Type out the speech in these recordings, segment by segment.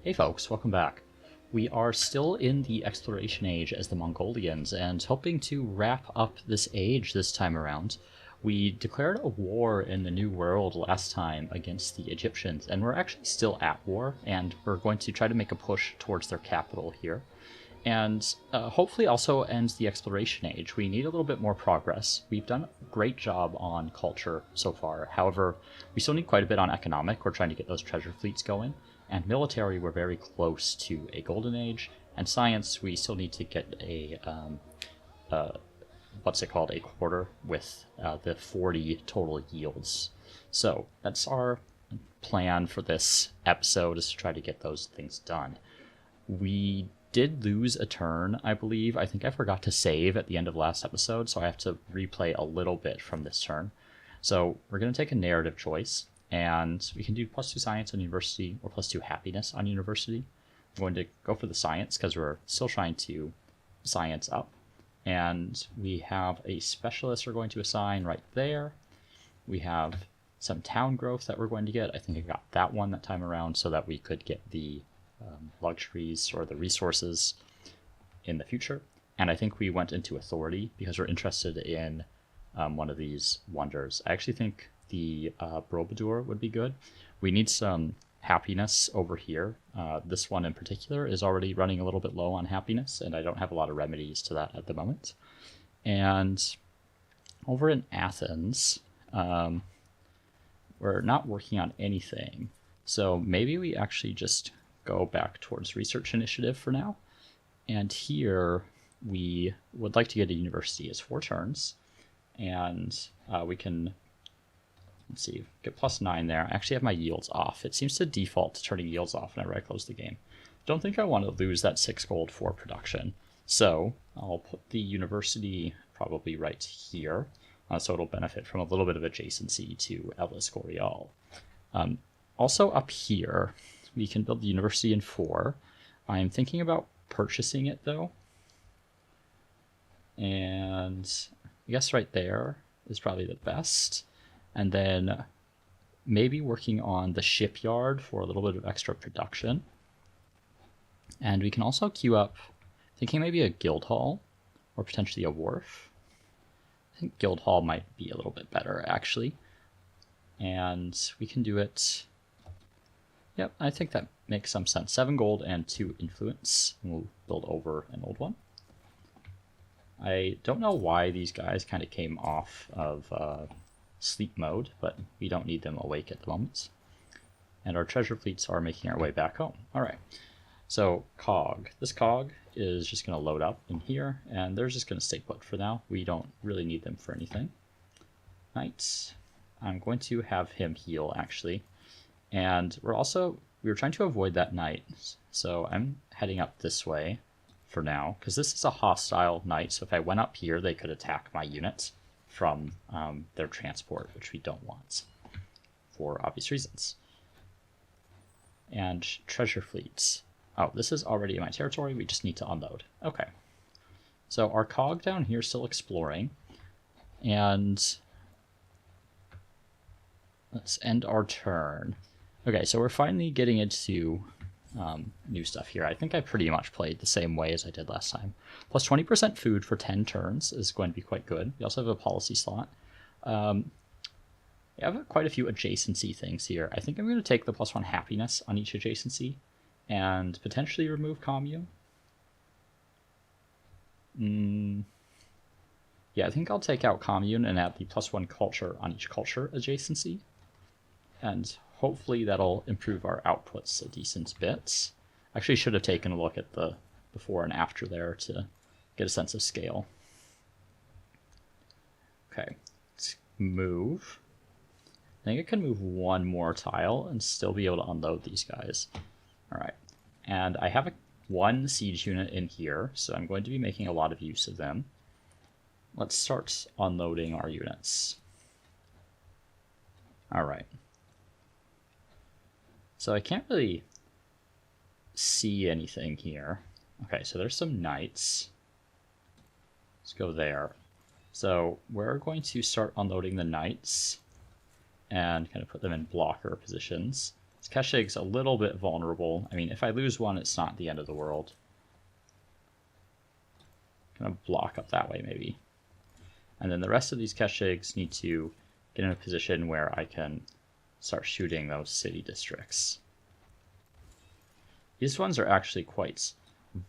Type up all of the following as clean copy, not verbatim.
Hey folks, welcome back. We are still in the exploration age as the Mongolians and hoping to wrap up this age this time around. We declared a war in the New World last time against the Egyptians, and we're actually still at war, and we're going to try to make a push towards their capital here. And hopefully also ends the exploration age. We need a little bit more progress. We've done a great job on culture so far. However, we still need quite a bit on economic. We're trying to get those treasure fleets going. And military, we're very close to a golden age. And science, we still need to get a, what's it called, a quarter with the 40 total yields. So that's our plan for this episode, is to try to get those things done. We did lose a turn, I believe. I think I forgot to save at the end of last episode, so I have to replay a little bit from this turn. So we're going to take a narrative choice, and we can do +2 science on university or +2 happiness on university. I'm going to go for the science because we're still trying to science up. And we have a specialist we're going to assign right there. We have some town growth that we're going to get. I think I got that one that time around so that we could get the luxuries or the resources in the future. And I think we went into authority because we're interested in one of these wonders. I actually think the Borobudur would be good. We need some happiness over here. This one in particular is already running a little bit low on happiness, and I don't have a lot of remedies to that at the moment. And over in Athens, we're not working on anything. So maybe we actually just go back towards research initiative for now. And here we would like to get a university as 4 turns. And we can, let's see, get +9 there. I actually have my yields off. It seems to default to turning yields off whenever I close the game. Don't think I want to lose that 6 gold for production. So I'll put the university probably right here. So it'll benefit from a little bit of adjacency to Elis Gorial. Also up here, we can build the university in 4. I'm thinking about purchasing it though. And I guess right there is probably the best. And then maybe working on the shipyard for a little bit of extra production. And we can also queue up, thinking maybe a guild hall or potentially a wharf. I think guild hall might be a little bit better actually. And we can do it. Yep, I think that makes some sense. 7 gold and 2 influence. And we'll build over an old one. I don't know why these guys kind of came off of sleep mode, but we don't need them awake at the moment. And our treasure fleets are making our way back home. All right, so cog. This cog is just going to load up in here, and they're just going to stay put for now. We don't really need them for anything. Knights. I'm going to have him heal, actually. And we were trying to avoid that knight, so I'm heading up this way for now, because this is a hostile knight, so if I went up here, they could attack my units from their transport, which we don't want, for obvious reasons. And treasure fleets. Oh, this is already in my territory, we just need to unload. Okay. So our cog down here is still exploring, and let's end our turn. Okay, so we're finally getting into new stuff here. I think I pretty much played the same way as I did last time. Plus 20% food for 10 turns is going to be quite good. We also have a policy slot. We have quite a few adjacency things here. I think I'm going to take the +1 happiness on each adjacency and potentially remove commune. Yeah, I think I'll take out commune and add the +1 culture on each culture adjacency. And hopefully that'll improve our outputs a decent bit. Actually should have taken a look at the before and after there to get a sense of scale. Okay, let's move. I think I can move 1 more tile and still be able to unload these guys. All right, and I have 1 siege unit in here, so I'm going to be making a lot of use of them. Let's start unloading our units. All right. So I can't really see anything here. Okay, so there's some knights. Let's go there. So we're going to start unloading the knights and kind of put them in blocker positions. This Keshig's a little bit vulnerable. I mean, if I lose one, it's not the end of the world. Gonna block up that way, maybe. And then the rest of these Keshigs need to get in a position where I can start shooting those city districts. These ones are actually quite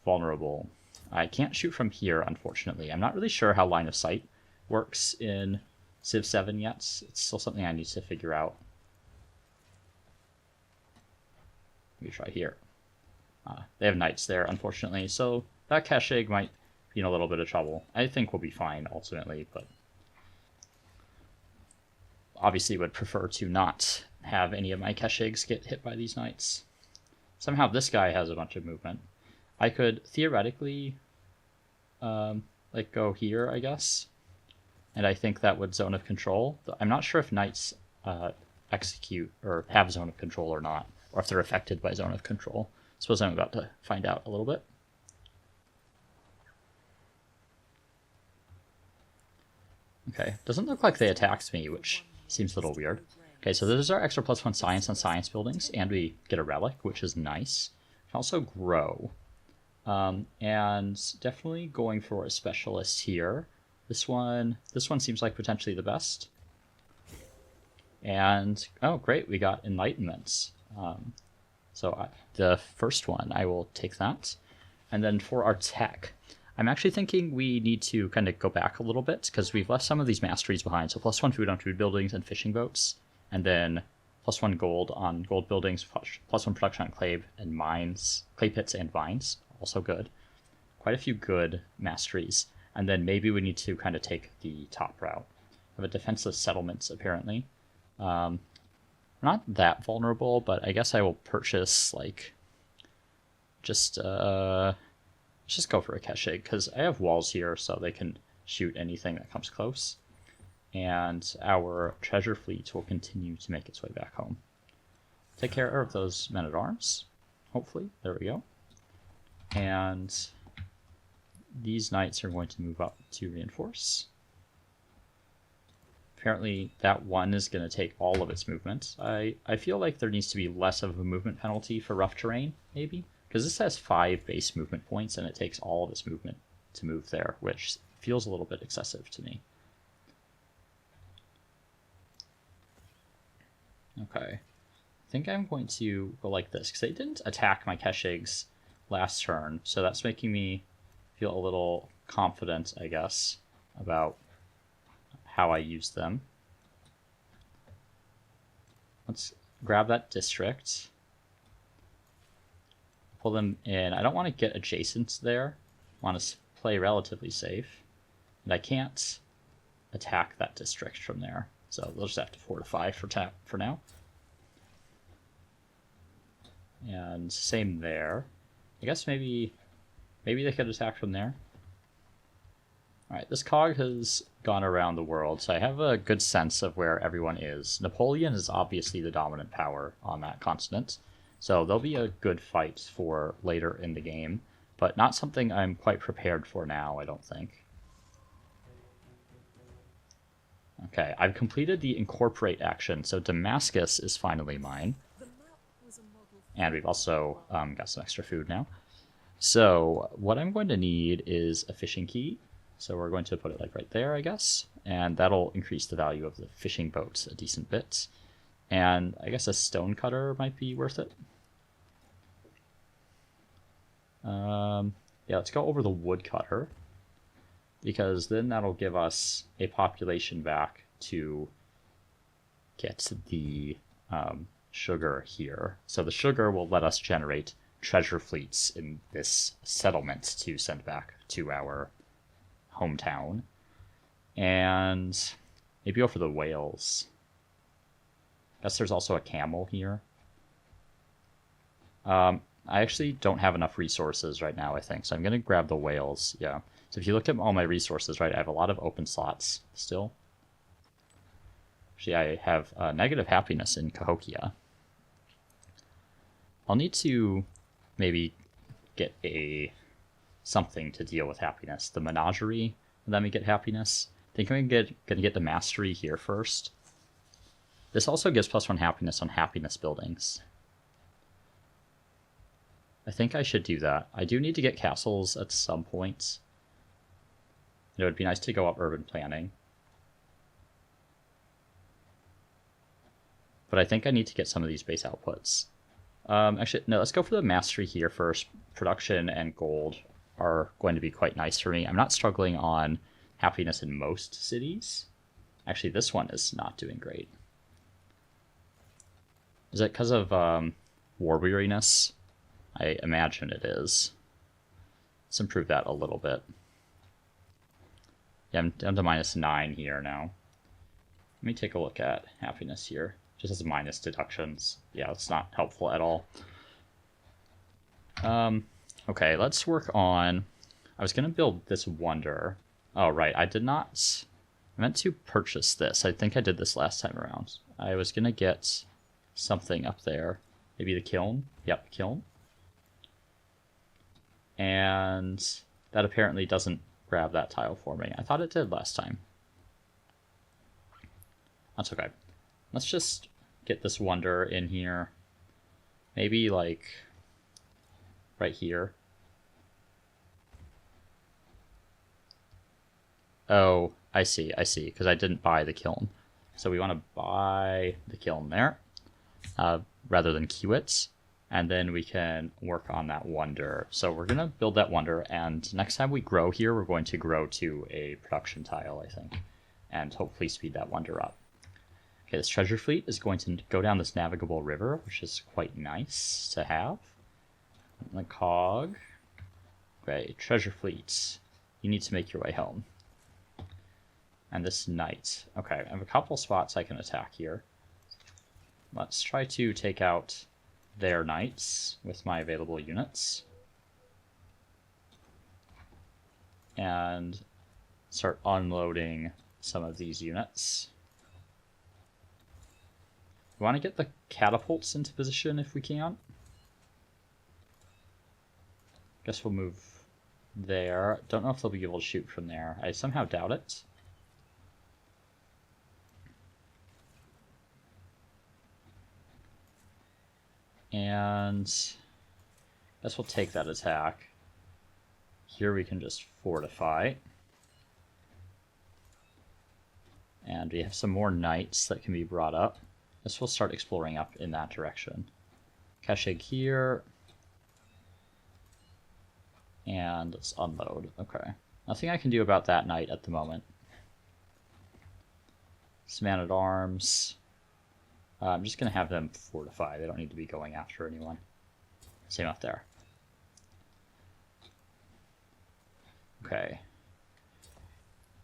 vulnerable. I can't shoot from here, unfortunately. I'm not really sure how line of sight works in Civ 7 yet. It's still something I need to figure out. Let me try here. They have knights there, unfortunately, so that Keshig might be in a little bit of trouble. I think we'll be fine, ultimately, but obviously would prefer to not have any of my Keshigs get hit by these knights. Somehow this guy has a bunch of movement. I could theoretically like go here, I guess, and I think that would zone of control. I'm not sure if knights execute or have zone of control or not, or if they're affected by zone of control. I suppose I'm about to find out a little bit. Okay, doesn't look like they attacked me, which seems a little weird. Okay, so this is our extra +1 science on science buildings, and we get a relic, which is nice. We can also grow. And definitely going for a specialist here. This one seems like potentially the best. And, oh great, we got enlightenments. So the first one, I will take that. And then for our tech, I'm actually thinking we need to kind of go back a little bit, because we've left some of these masteries behind. So +1 food on food buildings and fishing boats, and then +1 gold on gold buildings, +1 production on clay and mines, clay pits and vines, also good. Quite a few good masteries. And then maybe we need to kind of take the top route. We have a defenseless settlements, apparently. Not that vulnerable, but I guess I will purchase, like, just go for a Keshig, because I have walls here, so they can shoot anything that comes close. And our treasure fleet will continue to make its way back home. Take care of those men-at-arms, hopefully. There we go. And these knights are going to move up to reinforce. Apparently that one is going to take all of its movement. I feel like there needs to be less of a movement penalty for rough terrain, maybe? Because this has 5 base movement points, and it takes all of its movement to move there, which feels a little bit excessive to me. Okay. I think I'm going to go like this, because they didn't attack my Keshigs last turn, so that's making me feel a little confident, I guess, about how I use them. Let's grab that district. Pull them in. I don't want to get adjacent there. I want to play relatively safe. And I can't attack that district from there. So we'll just have to fortify for now. And same there. I guess maybe they could attack from there. Alright, this cog has gone around the world, so I have a good sense of where everyone is. Napoleon is obviously the dominant power on that continent, so there'll be a good fight for later in the game, but not something I'm quite prepared for now, I don't think. Okay, I've completed the incorporate action, so Damascus is finally mine. And we've also got some extra food now. So what I'm going to need is a fishing key. So we're going to put it like right there, I guess. And that'll increase the value of the fishing boats a decent bit. And I guess a stone cutter might be worth it. Yeah, let's go over the wood cutter, because then that'll give us a population back to get the sugar here. So the sugar will let us generate treasure fleets in this settlement to send back to our hometown. And maybe go for the whales. Guess there's also a camel here. I actually don't have enough resources right now, I think, so I'm going to grab the whales. Yeah. So if you look at all my resources, right, I have a lot of open slots still. Actually, I have negative happiness in Cahokia. I'll need to maybe get something to deal with happiness. The menagerie, and then we get happiness. I think I'm gonna get the mastery here first. This also gives +1 happiness on happiness buildings. I think I should do that. I do need to get castles at some point. It would be nice to go up urban planning. But I think I need to get some of these base outputs. Actually, no, let's go for the mastery here first. Production and gold are going to be quite nice for me. I'm not struggling on happiness in most cities. Actually, this one is not doing great. Is it because of war weariness? I imagine it is. Let's improve that a little bit. Yeah, I'm down to -9 here now. Let me take a look at happiness here. Just as minus deductions. Yeah, it's not helpful at all. Okay, let's work on... I was going to build this wonder. Oh, right, I did not... I meant to purchase this. I think I did this last time around. I was going to get something up there. Maybe the kiln? Yep, kiln. And that apparently doesn't grab that tile for me. I thought it did last time. That's okay. Let's just get this wonder in here. Maybe like right here. Oh, I see, because I didn't buy the kiln. So we want to buy the kiln there, rather than queue it. And then we can work on that wonder. So we're going to build that wonder, and next time we grow here, we're going to grow to a production tile, I think. And hopefully speed that wonder up. Okay, this treasure fleet is going to go down this navigable river, which is quite nice to have. And the cog. Okay, treasure fleet. You need to make your way home. And this knight. Okay, I have a couple spots I can attack here. Let's try to take out their knights with my available units. And start unloading some of these units. We want to get the catapults into position if we can. Guess we'll move there. Don't know if they'll be able to shoot from there. I somehow doubt it. And I guess we'll take that attack. Here we can just fortify. And we have some more knights that can be brought up. I guess we'll start exploring up in that direction. Cache here. And let's unload. Okay. Nothing I can do about that knight at the moment. Some man-at-arms. I'm just going to have them fortify. They don't need to be going after anyone. Same up there. Okay.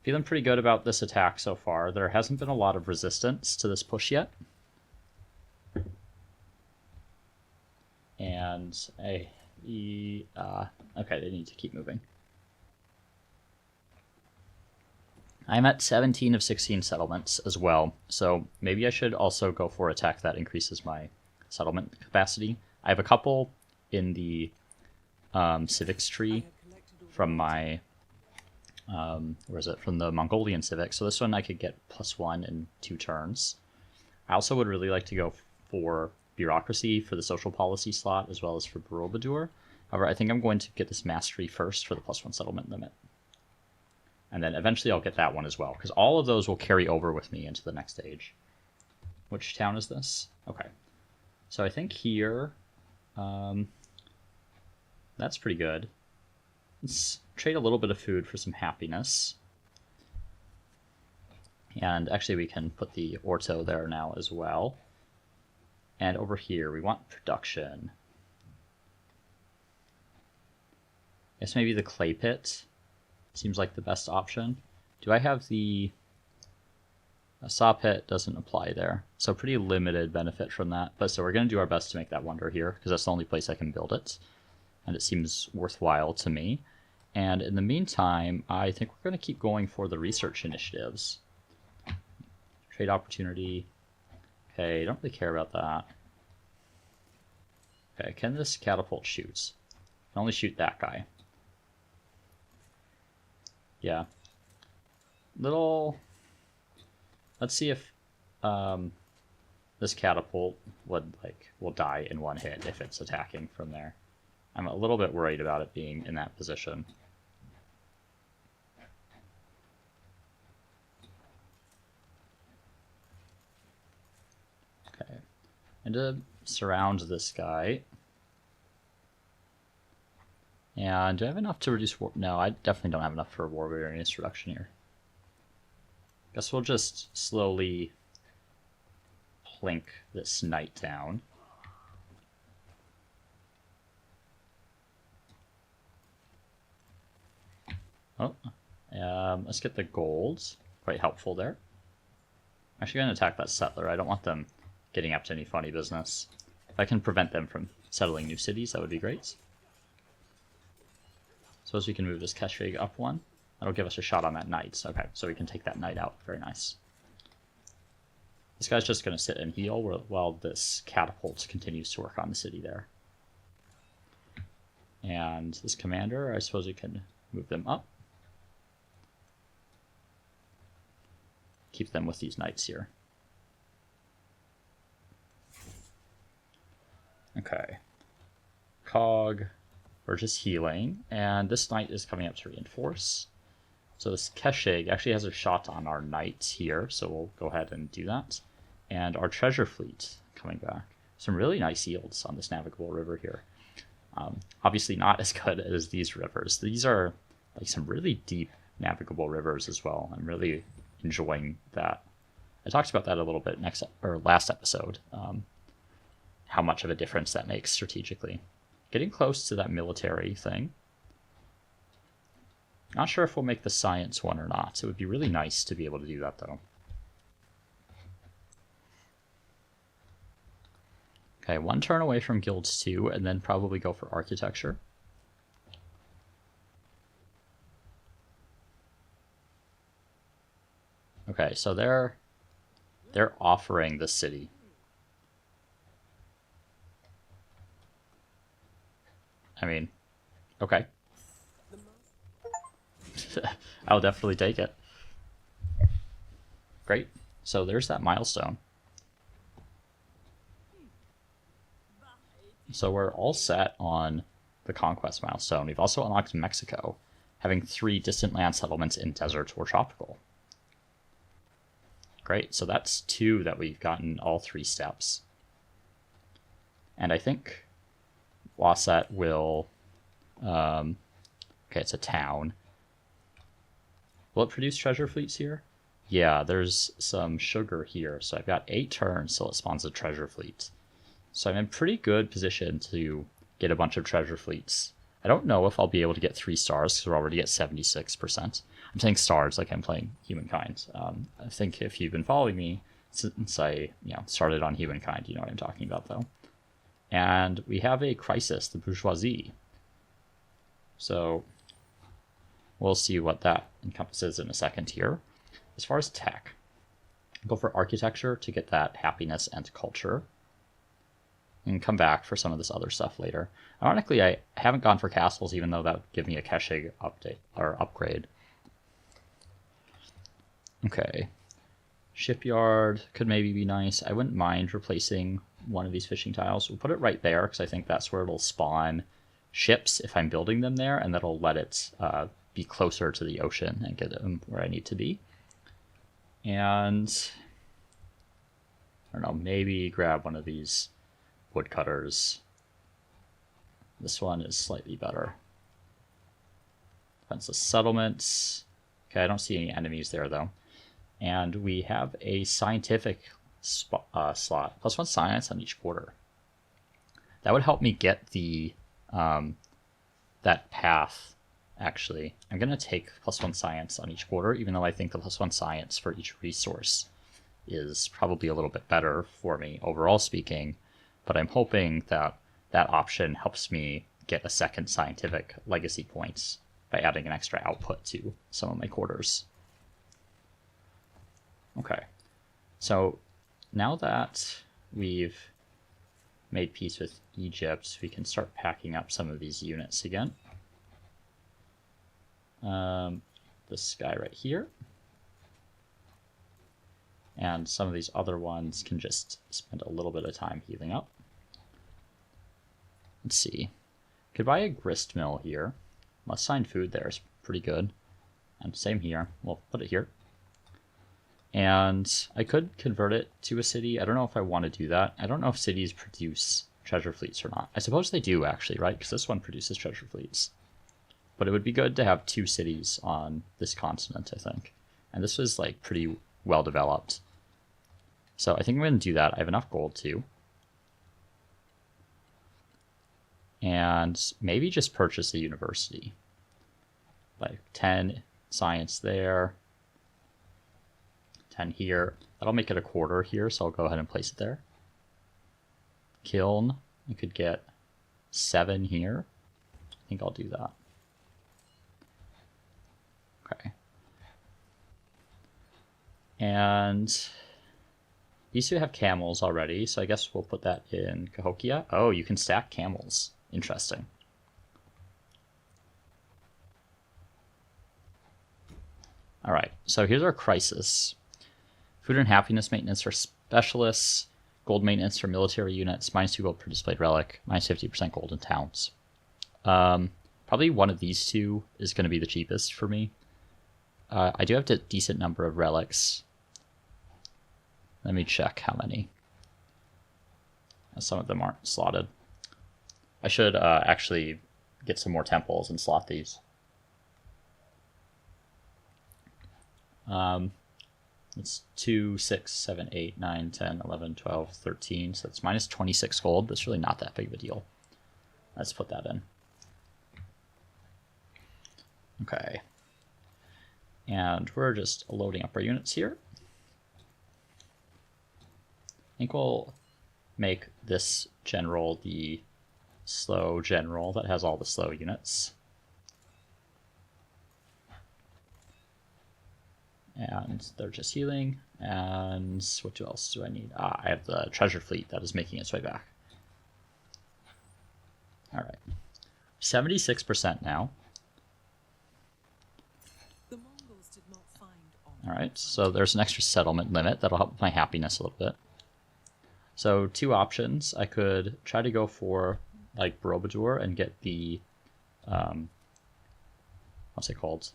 Feeling pretty good about this attack so far. There hasn't been a lot of resistance to this push yet. And okay, they need to keep moving. I'm at 17 of 16 settlements as well, so maybe I should also go for attack that increases my settlement capacity. I have a couple in the civics tree from my, where is it, from the Mongolian civics, so this one I could get +1 in 2 turns. I also would really like to go for bureaucracy for the social policy slot as well as for Borobudur. However, I think I'm going to get this mastery first for the +1 settlement limit. And then eventually I'll get that one as well, because all of those will carry over with me into the next stage. Which town is this? Okay. So I think here, that's pretty good. Let's trade a little bit of food for some happiness. And actually we can put the orto there now as well. And over here we want production. I guess maybe the clay pit seems like the best option. Do I have the... A saw pit doesn't apply there, so pretty limited benefit from that. But so we're going to do our best to make that wonder here, because that's the only place I can build it. And it seems worthwhile to me. And in the meantime, I think we're going to keep going for the research initiatives. Trade opportunity. Okay, don't really care about that. Okay, can this catapult shoot? I can only shoot that guy. Yeah. Little... Let's see if this catapult will die in one hit if it's attacking from there. I'm a little bit worried about it being in that position. Okay, and to surround this guy. And do I have enough to reduce war? No, I definitely don't have enough for war variance reduction here. Guess we'll just slowly plink this knight down. Oh, let's get the golds. Quite helpful there. I'm actually going to attack that settler. I don't want them getting up to any funny business. If I can prevent them from settling new cities, that would be great. Suppose we can move this Keshig up one. That'll give us a shot on that knight. Okay, so we can take that knight out. Very nice. This guy's just going to sit and heal while this catapult continues to work on the city there. And this commander, I suppose we can move them up. Keep them with these knights here. Okay. Cog, we're just healing, and this knight is coming up to reinforce. So this Keshig actually has a shot on our knight here, so we'll go ahead and do that. And our treasure fleet coming back. Some really nice yields on this navigable river here. Obviously not as good as these rivers. These are like some really deep navigable rivers as well. I'm really enjoying that. I talked about that a little bit last episode. How much of a difference that makes strategically. Getting close to that military thing. Not sure if we'll make the science one or not. It would be really nice to be able to do that, though. Okay, one turn away from Guilds 2, and then probably go for Architecture. Okay, so they're offering the city. I mean, okay. I'll definitely take it. Great. So there's that milestone. So we're all set on the conquest milestone. We've also unlocked Mexico, having 3 distant land settlements in desert or tropical. Great, so that's 2 that we've gotten all 3 steps. And I think Wasat will... okay, it's a town. Will it produce treasure fleets here? Yeah, there's some sugar here, so I've got 8 turns till it spawns a treasure fleet. So I'm in pretty good position to get a bunch of treasure fleets. I don't know if I'll be able to get 3 stars, because we're already at 76%. I'm saying stars like I'm playing Humankind. I think if you've been following me since I started on Humankind, you know what I'm talking about, though. And we have a crisis, the bourgeoisie. So we'll see what that encompasses in a second here. As far as tech, go for architecture to get that happiness and culture. And come back for some of this other stuff later. Ironically, I haven't gone for castles, even though that would give me a Keshig update or upgrade. Okay. Shipyard could maybe be nice. I wouldn't mind replacing one of these fishing tiles. We'll put it right there, because I think that's where it'll spawn ships if I'm building them there, and that'll let it be closer to the ocean and get them where I need to be. And I don't know, maybe grab one of these woodcutters. This one is slightly better. Defenseless settlements. Okay, I don't see any enemies there though. And we have a scientific slot. +1 science on each quarter. That would help me get the that path. Actually, I'm gonna take +1 science on each quarter, even though I think the +1 science for each resource is probably a little bit better for me overall speaking. But I'm hoping that that option helps me get a second scientific legacy points by adding an extra output to some of my quarters. Okay, so now that we've made peace with Egypt, we can start packing up some of these units again. This guy right here. And some of these other ones can just spend a little bit of time healing up. Let's see. Could buy a grist mill here. Let's find food there is pretty good. And same here. We'll put it here. And I could convert it to a city. I don't know if I want to do that. I don't know if cities produce treasure fleets or not. I suppose they do, actually, right? Because this one produces treasure fleets. But it would be good to have 2 cities on this continent, I think. And this was, like, pretty well developed. So I think I'm going to do that. I have enough gold, too. And maybe just purchase a university. Like 10 science there. 10 here. That'll make it a quarter here, so I'll go ahead and place it there. Kiln. I could get 7 here. I think I'll do that. Okay. And these two have camels already, so I guess we'll put that in Cahokia. Oh, you can stack camels. Interesting. All right, so here's our crisis. Food and happiness maintenance for specialists, gold maintenance for military units, -2 gold per displayed relic, -50% gold in towns. Probably one of these two is going to be the cheapest for me. I do have a decent number of relics. Let me check how many. Some of them aren't slotted. I should actually get some more temples and slot these. It's 2, 6, 7, 8, 9, 10, 11, 12, 13. So it's -26 gold. That's really not that big of a deal. Let's put that in. Okay. And we're just loading up our units here. I think we'll make this general the slow general that has all the slow units. And they're just healing. And what else do I need? I have the treasure fleet that is making its way back. All right. 76% now. All right, so there's an extra settlement limit. That'll help my happiness a little bit. So 2 options. I could try to go for like Borobudur and get the, what's it called?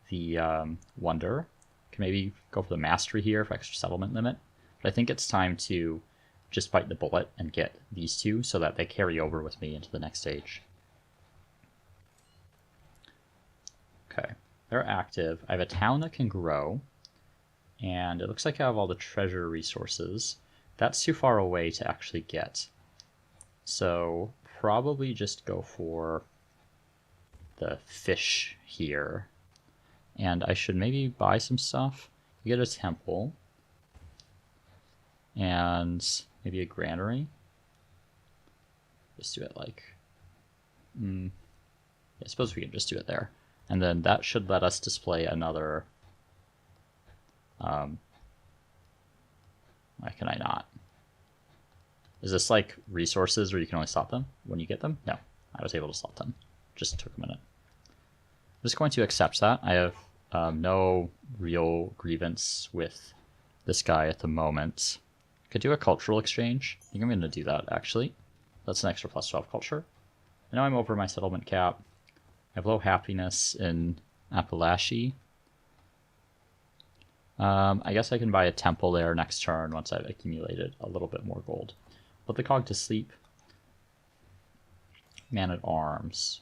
The Wonder. Can maybe go for the Mastery here for extra settlement limit. But I think it's time to just bite the bullet and get these 2 so that they carry over with me into the next stage. Okay. They're active. I have a town that can grow, and it looks like I have all the treasure resources. That's too far away to actually get. So probably just go for the fish here. And I should maybe buy some stuff. Get a temple. And maybe a granary. Just do it like... I suppose we can just do it there. And then that should let us display another... why can I not? Is this like resources where you can only slot them when you get them? No, I was able to slot them. Just took a minute. I'm just going to accept that. I have no real grievance with this guy at the moment. Could do a cultural exchange. I think I'm going to do that, actually. That's an extra +12 culture. I know I'm over my settlement cap. I have low happiness in Appalachia. I guess I can buy a temple there next turn once I've accumulated a little bit more gold. Put the cog to sleep. Man at Arms.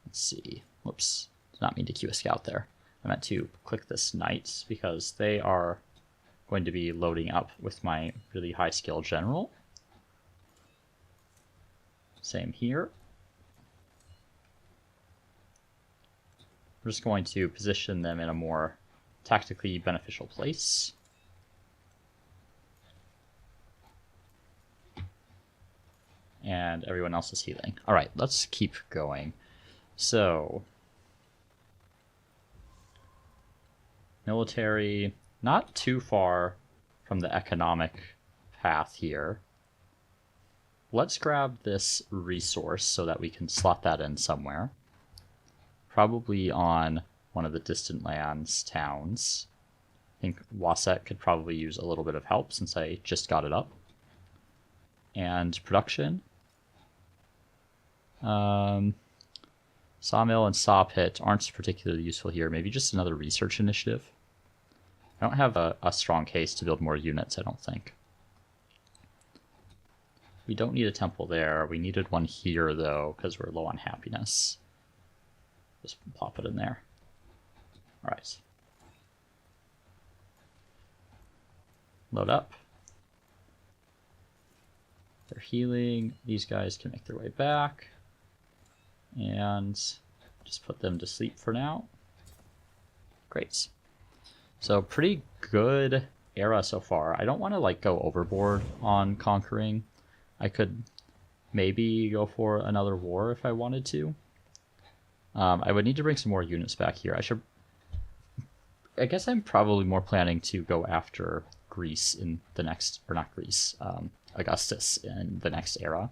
Let's see. Whoops. Did not mean to queue a scout there. I meant to click this knight because they are going to be loading up with my really high skill general. Same here. We're just going to position them in a more tactically beneficial place. And everyone else is healing. All right, let's keep going. So, military, not too far from the economic path here. Let's grab this resource so that we can slot that in somewhere. Probably on one of the distant lands towns. I think Waset could probably use a little bit of help since I just got it up. and production. Sawmill and saw pit aren't particularly useful here. Maybe just another research initiative. I don't have a strong case to build more units, I don't think. We don't need a temple there. We needed one here, though, because we're low on happiness. Just plop it in there. All right. Load up. They're healing. These guys can make their way back. And just put them to sleep for now. Great. So pretty good era so far. I don't want to like go overboard on conquering. I could maybe go for another war if I wanted to. I would need to bring some more units back here. I guess I'm probably more planning to go after Greece in the next, or not Greece, Augustus in the next era.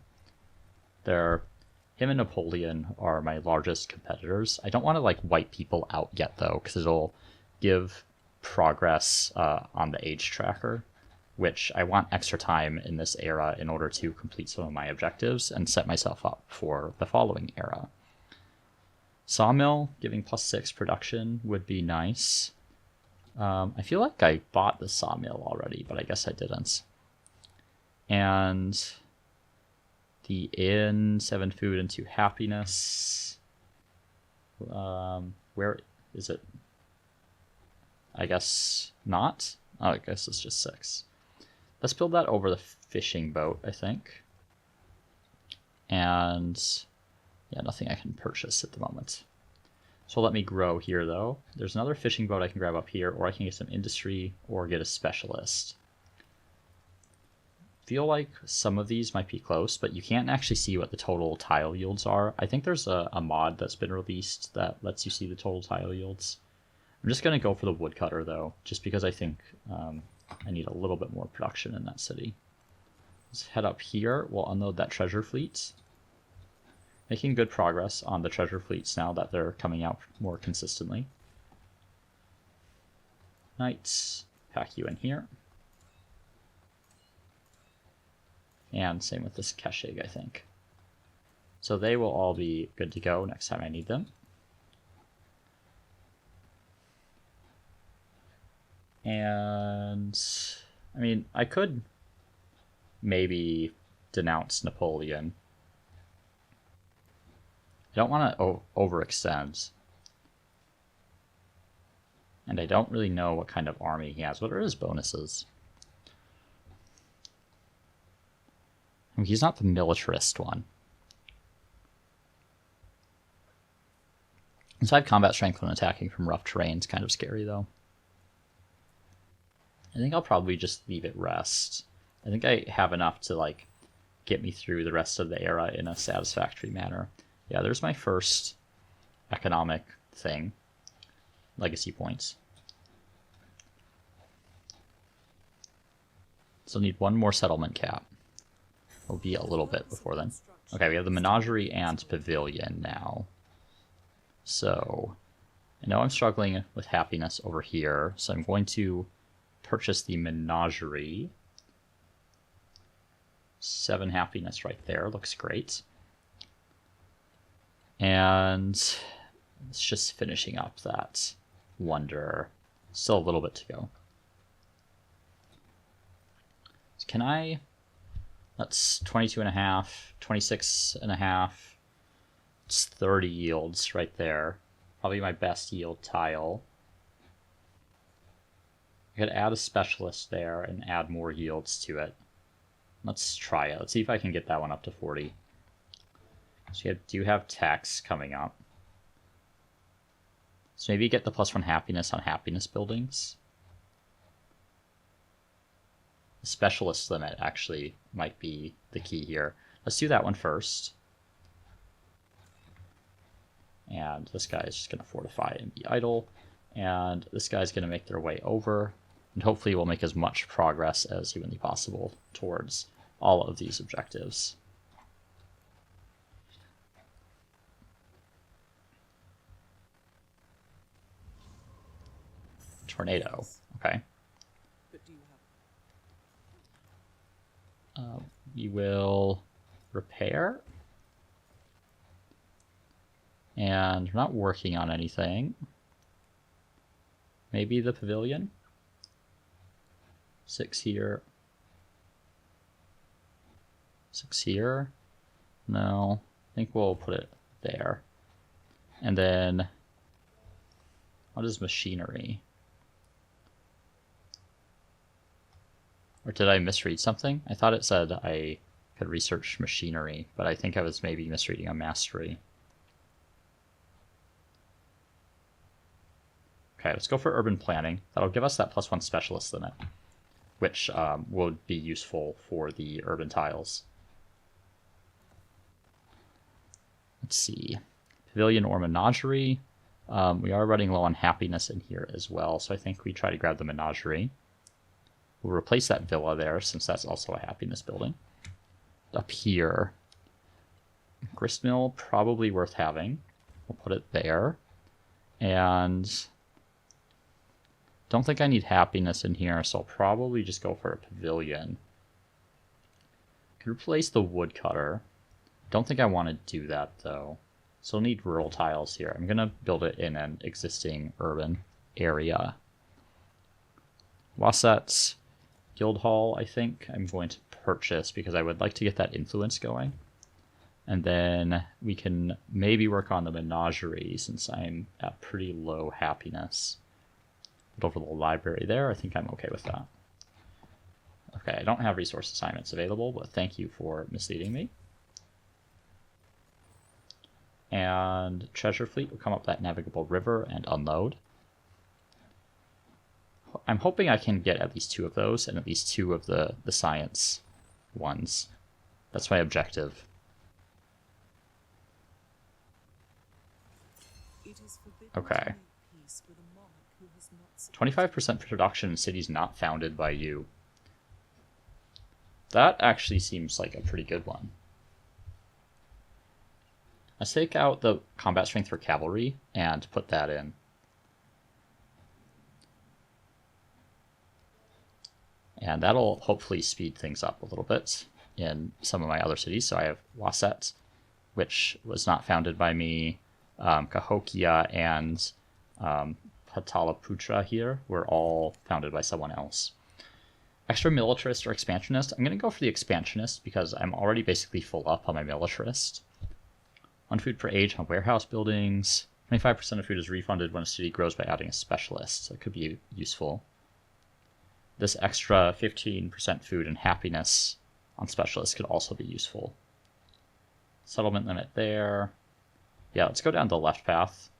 Him and Napoleon are my largest competitors. I don't want to like wipe people out yet though, because it'll give progress on the age tracker, which I want extra time in this era in order to complete some of my objectives and set myself up for the following era. Sawmill giving +6 production would be nice. I feel like I bought the sawmill already, but I guess I didn't. And the inn, 7 food and 2 happiness. Where is it? I guess not. Oh, I guess it's just 6. Let's build that over the fishing boat, I think. And yeah, nothing I can purchase at the moment. So let me grow here, though. There's another fishing boat I can grab up here, or I can get some industry or get a specialist. Feel like some of these might be close, but you can't actually see what the total tile yields are. I think there's a mod that's been released that lets you see the total tile yields. I'm just going to go for the woodcutter, though, just because I think I need a little bit more production in that city. Let's head up here. We'll unload that treasure fleet. Making good progress on the treasure fleets now that they're coming out more consistently. Knights, pack you in here. And same with this Keshig, I think. So they will all be good to go next time I need them. And I mean, I could maybe denounce Napoleon. I don't want to overextend. And I don't really know what kind of army he has. What are his bonuses? I mean, he's not the militarist one. So I have combat strength when attacking from rough terrain. It's kind of scary, though. I think I'll probably just leave it rest. I think I have enough to like get me through the rest of the era in a satisfactory manner. Yeah, there's my first economic thing. Legacy points. Still need one more settlement cap. Will be a little bit before then. Okay, we have the menagerie and pavilion now. So I know I'm struggling with happiness over here, so I'm going to purchase the menagerie. 7 happiness right there, looks great. And it's just finishing up that wonder. Still a little bit to go. So can I... That's 22.5, 26.5. It's 30 yields right there. Probably my best yield tile. I could add a specialist there and add more yields to it. Let's try it. Let's see if I can get that one up to 40. So you do have tax coming up. So maybe get the +1 happiness on happiness buildings. The specialist limit actually might be the key here. Let's do that one first. And this guy is just going to fortify and be idle. And this guy's going to make their way over. And hopefully we'll make as much progress as humanly possible towards all of these objectives. Tornado. Okay. we will repair. And we're not working on anything. Maybe the pavilion? 6 here. 6 here. No, I think we'll put it there. And then, what is machinery? Or did I misread something? I thought it said I could research machinery, but I think I was maybe misreading a mastery. Okay, let's go for urban planning. That'll give us that +1 specialist limit, which would be useful for the urban tiles. Let's see. Pavilion or menagerie. We are running low on happiness in here as well, so I think we try to grab the menagerie. We'll replace that villa there, since that's also a happiness building. Up here, gristmill, probably worth having. We'll put it there. And don't think I need happiness in here, so I'll probably just go for a pavilion. Can replace the woodcutter. Don't think I want to do that, though. So I'll need rural tiles here. I'm going to build it in an existing urban area. Wassets, Guildhall, I think I'm going to purchase because I would like to get that influence going. And then we can maybe work on the menagerie since I'm at pretty low happiness. Put over the library there, I think I'm okay with that. Okay, I don't have resource assignments available, but thank you for misleading me. And treasure fleet will come up that navigable river and unload. I'm hoping I can get at least 2 of those and at least 2 of the science ones. That's my objective. Okay. 25% production in cities not founded by you. That actually seems like a pretty good one. Let's take out the combat strength for cavalry and put that in. And that'll hopefully speed things up a little bit in some of my other cities. So I have Wasset, which was not founded by me. Cahokia and Patalaputra here were all founded by someone else. Extra militarist or expansionist? I'm going to go for the expansionist because I'm already basically full up on my militarist. 1 food per age on warehouse buildings. 25% of food is refunded when a city grows by adding a specialist. So it could be useful. This extra 15% food and happiness on specialists could also be useful. Settlement limit there. Yeah, let's go down the left path.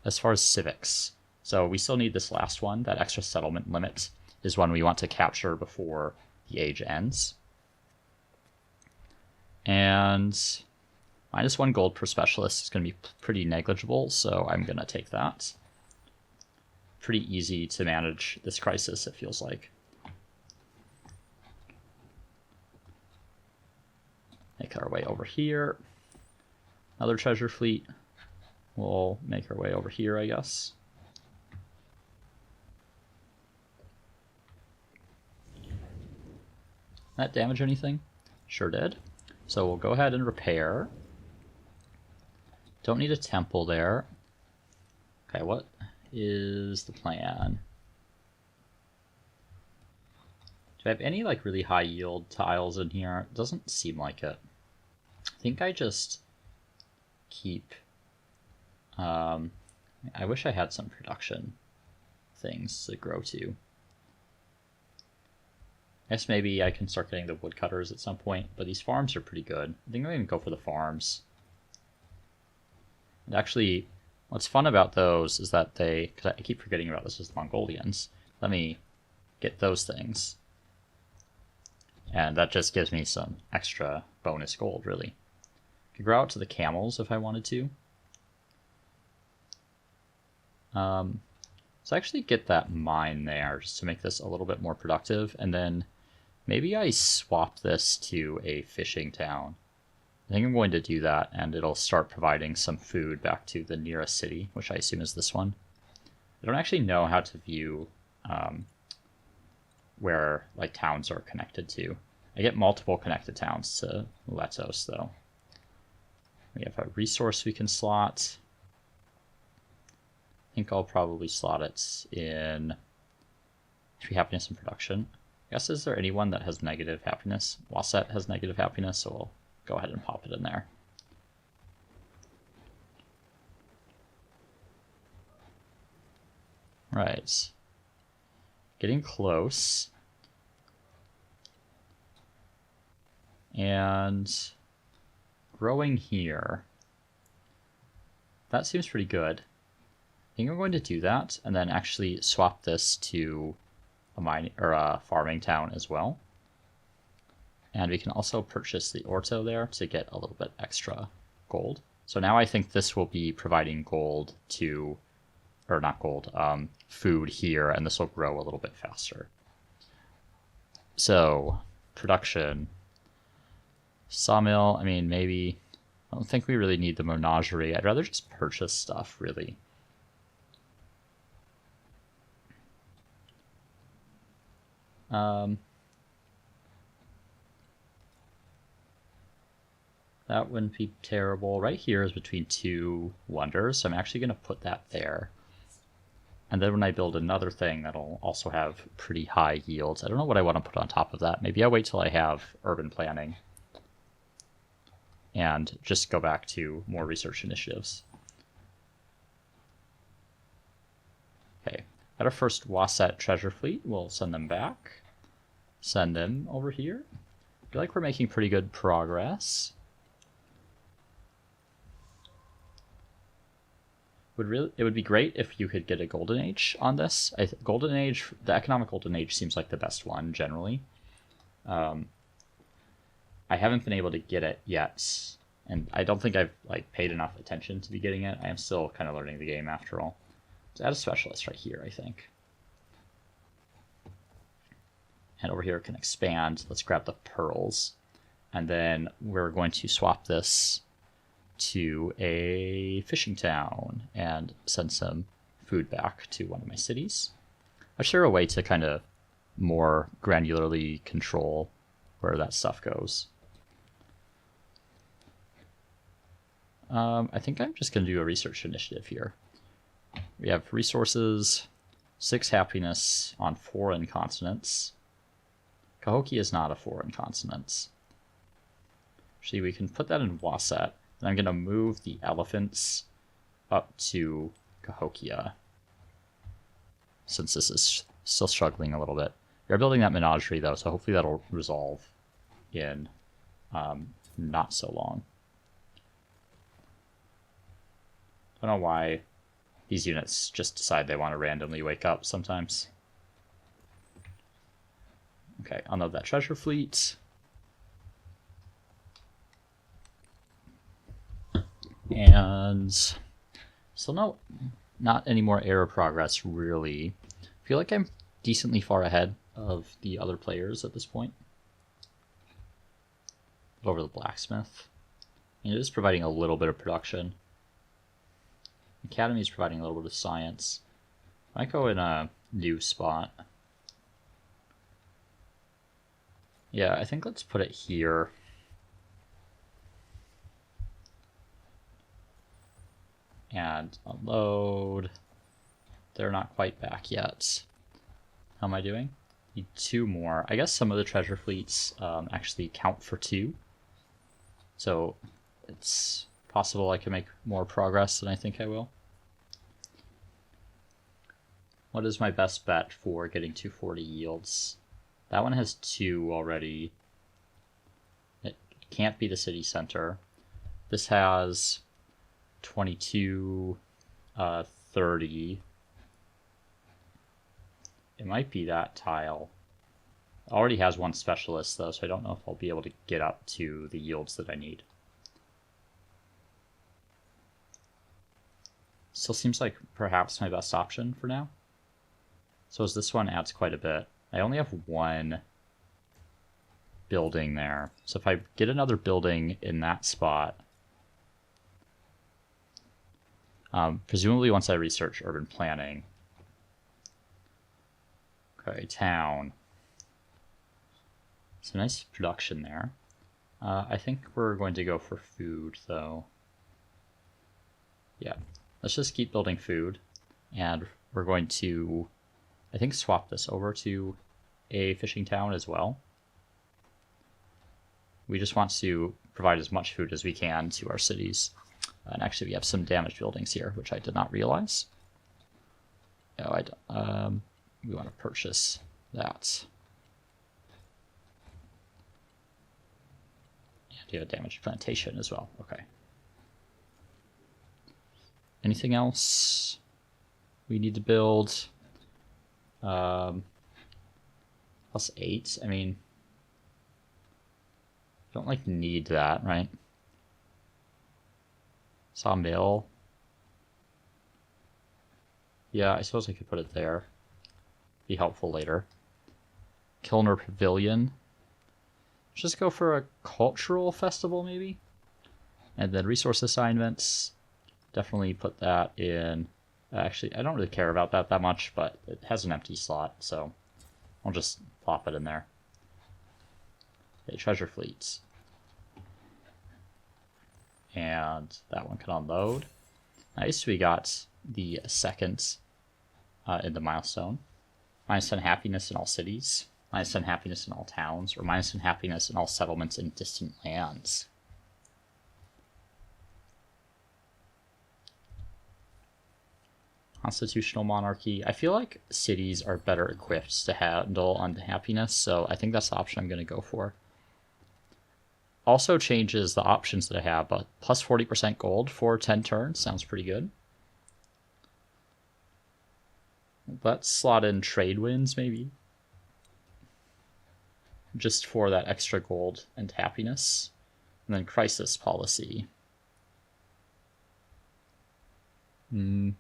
As far as civics, so we still need this last one. That extra settlement limit is one we want to capture before the age ends. And -1 gold per specialist is going to be pretty negligible, so I'm going to take that. Pretty easy to manage this crisis, it feels like. Make our way over here. Another treasure fleet. We'll make our way over here, I guess. That damage anything? Sure did. So we'll go ahead and repair. Don't need a temple there. Okay, what is the plan? Do I have any like really high yield tiles in here? It doesn't seem like it. I think I just keep... I wish I had some production things to grow to. I guess maybe I can start getting the woodcutters at some point, but these farms are pretty good. I think I'm going to go for the farms. And actually, what's fun about those is that they, because I keep forgetting about this as the Mongolians, let me get those things. And that just gives me some extra bonus gold, really. I could grow out to the camels if I wanted to. So actually get that mine there just to make this a little bit more productive, and then maybe I swap this to a fishing town. I think I'm going to do that, and it'll start providing some food back to the nearest city, which I assume is this one. I don't actually know how to view where like towns are connected to. I get multiple connected towns to Letos though. We have a resource we can slot. I think I'll probably slot it in 3 happiness and production. I guess, is there anyone that has negative happiness? Wasset has negative happiness, so we'll go ahead and pop it in there. Right. Getting close. And growing here. That seems pretty good. I think I'm going to do that and then actually swap this to a mining or a farming town as well. And we can also purchase the orto there to get a little bit extra gold. So now I think this will be providing gold to, or not gold, food here, and this will grow a little bit faster. So production, sawmill, I mean, maybe, I don't think we really need the menagerie. I'd rather just purchase stuff, really. That wouldn't be terrible. Right here is between 2 wonders, so I'm actually going to put that there. And then when I build another thing, that'll also have pretty high yields. I don't know what I want to put on top of that. Maybe I'll wait till I have urban planning and just go back to more research initiatives. Okay, at our first Wasset treasure fleet, we'll send them back. Send them over here. I feel like we're making pretty good progress. It would be great if you could get a golden age on this. Golden age, the economic golden age seems like the best one generally. I haven't been able to get it yet, and I don't think I've like paid enough attention to be getting it. I am still kind of learning the game after all. Let's add a specialist right here, I think. And over here it can expand. Let's grab the pearls, and then we're going to swap this to a fishing town and send some food back to one of my cities. I share a way to kind of more granularly control where that stuff goes. I think I'm just going to do a research initiative here. We have resources, 6 happiness on foreign continents. Cahokia is not a foreign continent. Actually, we can put that in Wasset. And I'm going to move the elephants up to Cahokia, since this is still struggling a little bit. We're building that menagerie, though, so hopefully that'll resolve in not so long. I don't know why these units just decide they want to randomly wake up sometimes. Okay, unload that treasure fleet. And still not any more error progress, really. I feel like I'm decently far ahead of the other players at this point. Over the blacksmith. And it is providing a little bit of production. Academy is providing a little bit of science. I might go in a new spot. Yeah, I think let's put it here. And unload. They're not quite back yet. How am I doing? Need 2 more. I guess some of the treasure fleets actually count for 2. So it's possible I can make more progress than I think I will. What is my best bet for getting 240 yields? That one has 2 already. It can't be the city center. This has 22, 30. It might be that tile. It already has 1 specialist though, so I don't know if I'll be able to get up to the yields that I need. Still seems like perhaps my best option for now. So as this one adds quite a bit. I only have 1 building there. So if I get another building in that spot, presumably once I research urban planning. Okay, town. Some nice production there. I think we're going to go for food, though. Yeah, let's just keep building food. And we're going to, I think, swap this over to a fishing town as well. We just want to provide as much food as we can to our cities. And actually, we have some damaged buildings here, which I did not realize. No, I don't. We want to purchase that. And you have a damaged plantation as well. Okay. Anything else we need to build? +8. I mean, don't like need that, right? Sawmill. Yeah, I suppose I could put it there. Be helpful later. Kilner Pavilion. Let's just go for a cultural festival, maybe? And then resource assignments. Definitely put that in. Actually, I don't really care about that much, but it has an empty slot, so I'll just plop it in there. Okay, treasure fleets. And that one can unload. Nice, we got the second in the milestone. -10 happiness in all cities. -10 happiness in all towns. Or -10 happiness in all settlements in distant lands. Constitutional monarchy. I feel like cities are better equipped to handle unhappiness, so I think that's the option I'm going to go for. Also changes the options that I have, but plus 40% gold for 10 turns sounds pretty good. Let's slot in trade winds, maybe. Just for that extra gold and happiness. And then crisis policy. I'm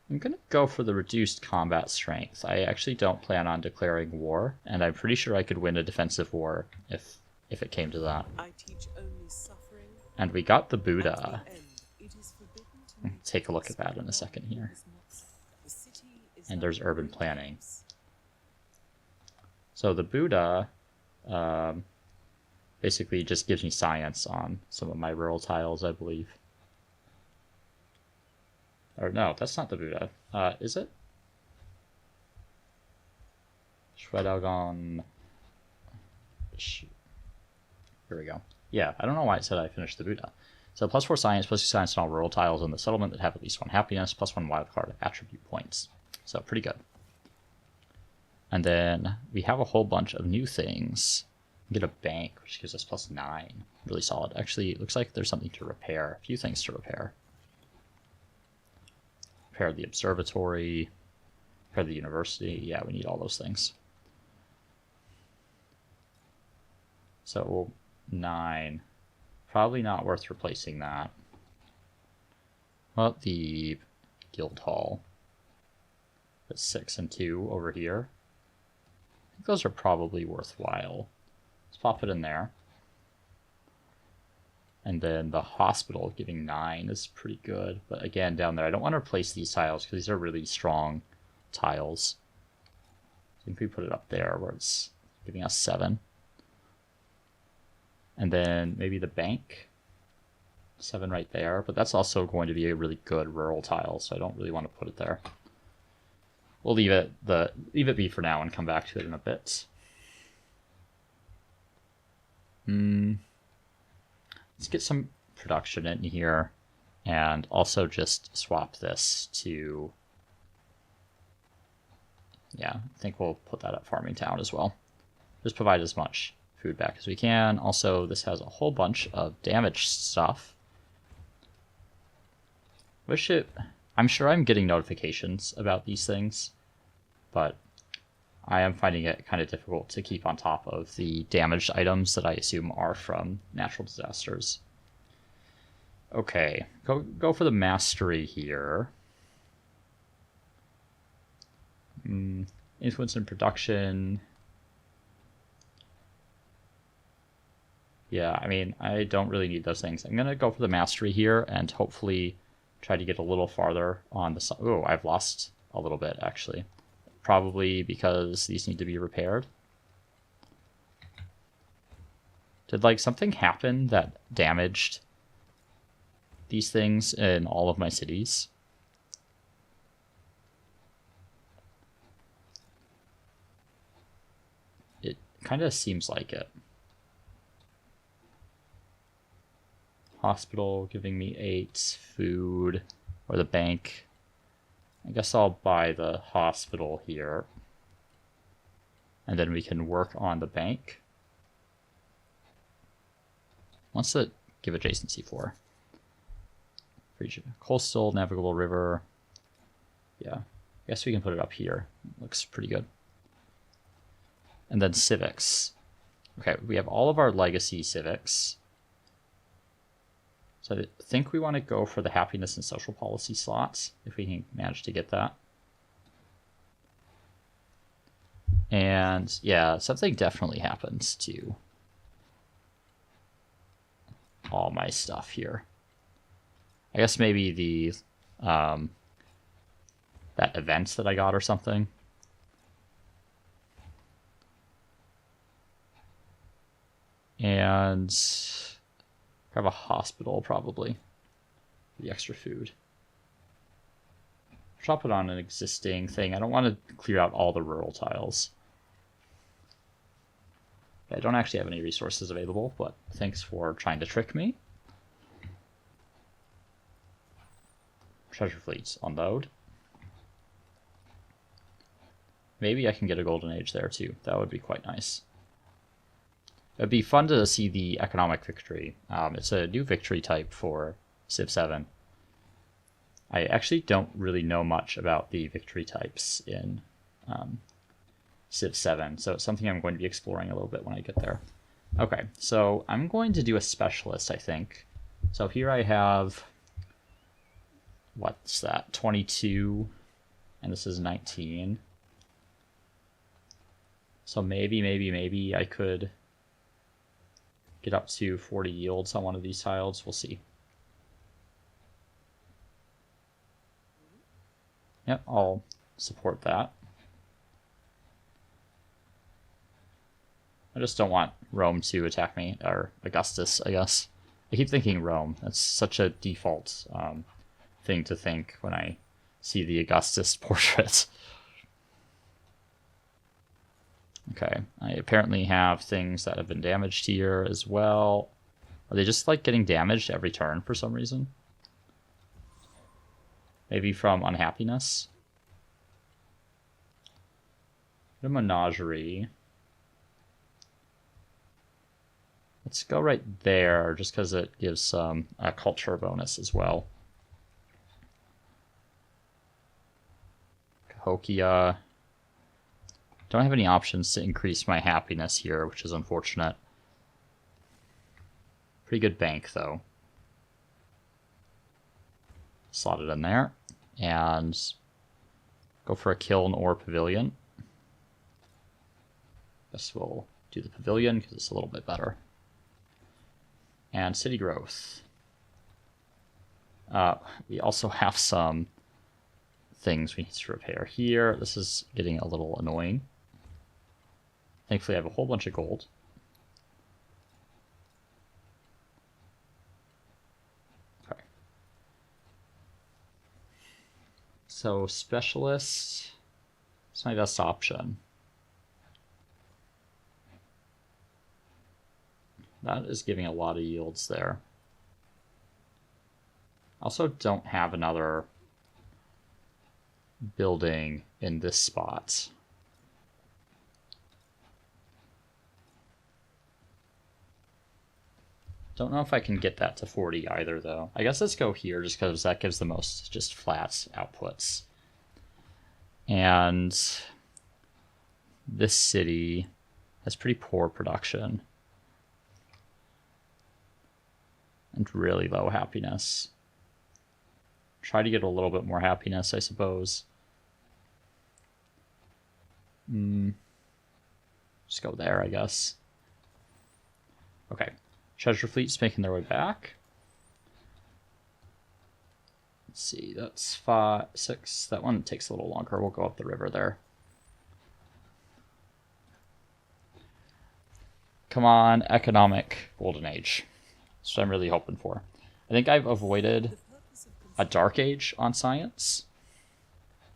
going to go for the reduced combat strength. I actually don't plan on declaring war, and I'm pretty sure I could win a defensive war if it came to that. I teach only suffering, and we got the Buddha. it is forbidden to Take a look at that in a second here. the city is And there's urban planning. So the Buddha basically just gives me science on some of my rural tiles, I believe. Or no, that's not the Buddha. Is it? Shwedagon. Here we go. Yeah, I don't know why it said I finished the Buddha. So +4 science, +2 science on all rural tiles in the settlement that have at least 1 happiness, +1 wildcard attribute points. So pretty good. And then we have a whole bunch of new things. Get a bank, which gives us +9. Really solid. Actually, it looks like there's something to repair. A few things to repair. Repair the observatory. Repair the university. Yeah, we need all those things. So 9. Probably not worth replacing that. Well, the guild hall. That's 6 and 2 over here. I think those are probably worthwhile. Let's pop it in there. And then the hospital giving 9 is pretty good. But again, down there, I don't want to replace these tiles because these are really strong tiles. I think we put it up there where it's giving us 7. And then maybe the bank. 7 right there. But that's also going to be a really good rural tile, so I don't really want to put it there. We'll leave it be for now and come back to it in a bit. Let's get some production in here, and also just swap this to. Yeah, I think we'll put that at Farming Town as well. Just provide as much food back as we can. Also, this has a whole bunch of damaged stuff. I'm sure I'm getting notifications about these things, but I am finding it kind of difficult to keep on top of the damaged items that I assume are from natural disasters. Okay, go for the mastery here. Influence in production. Yeah, I mean, I don't really need those things. I'm going to go for the mastery here and hopefully try to get a little farther on the side. Oh, I've lost a little bit, actually. Probably because these need to be repaired. Did, like, something happen that damaged these things in all of my cities? It kind of seems like it. Hospital giving me 8. Food. Or the bank. I guess I'll buy the hospital here. And then we can work on the bank. What's it give adjacency for? Coastal, navigable river. Yeah. I guess we can put it up here. Looks pretty good. And then civics. Okay, we have all of our legacy civics. So I think we want to go for the happiness and social policy slots, if we can manage to get that. And yeah, something definitely happens to all my stuff here. I guess maybe the that event that I got or something. And have a hospital probably. The extra food. Drop it on an existing thing. I don't want to clear out all the rural tiles. I don't actually have any resources available, but thanks for trying to trick me. Treasure fleets unload. Maybe I can get a golden age there too. That would be quite nice. It'd be fun to see the economic victory. It's a new victory type for Civ 7. I actually don't really know much about the victory types in Civ 7, so it's something I'm going to be exploring a little bit when I get there. Okay, so I'm going to do a specialist, I think. So here I have, what's that, 22, and this is 19. So maybe I could get up to 40 yields on one of these tiles. We'll see. Yep, I'll support that. I just don't want Rome to attack me, or Augustus, I guess. I keep thinking Rome. That's such a default thing to think when I see the Augustus portrait. Okay, I apparently have things that have been damaged here as well. Are they just like getting damaged every turn for some reason? Maybe from unhappiness? A menagerie. Let's go right there, just because it gives some a culture bonus as well. Cahokia. Don't have any options to increase my happiness here, which is unfortunate. Pretty good bank, though. Slot it in there. And go for a kiln or pavilion. Guess we'll do the pavilion because it's a little bit better. And city growth. We also have some things we need to repair here. This is getting a little annoying. Thankfully, I have a whole bunch of gold. Okay. So, specialist is my best option. That is giving a lot of yields there. Also don't have another building in this spot. Don't know if I can get that to 40 either, though. I guess let's go here just because that gives the most just flat outputs. And this city has pretty poor production. And really low happiness. Try to get a little bit more happiness, I suppose. Just go there, I guess. Okay. Treasure fleet's making their way back. Let's see, that's 5, 6. That one takes a little longer. We'll go up the river there. Come on, economic golden age. That's what I'm really hoping for. I think I've avoided a dark age on science.